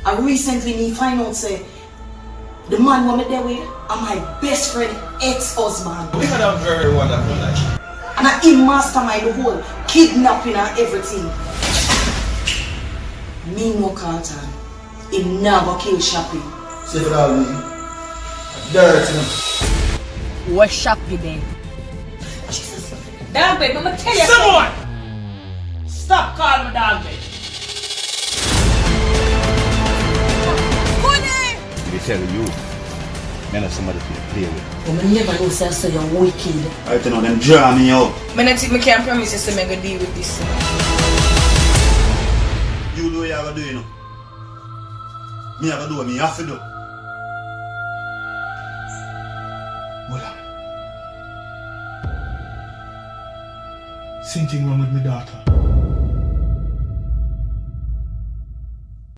I recently me find out say the man who me there with are my best friend ex-husband. We had a very wonderful life. And I him mastermind the whole kidnapping and everything. Me no Carlton. Him never kill shopping. See for all me. Dirty. What shop you then? Jesus. Dog babe, I'ma tell you. Someone! Stop calling me dog babe. They tell you, man, have somebody to play with. But I never know say so you're wicked. I tell you, them draw me out. I can't promise you so I'm gonna deal with this. You do what you have to do, you know. Me have to do what me have to do. Hold on. Same thing wrong with my daughter.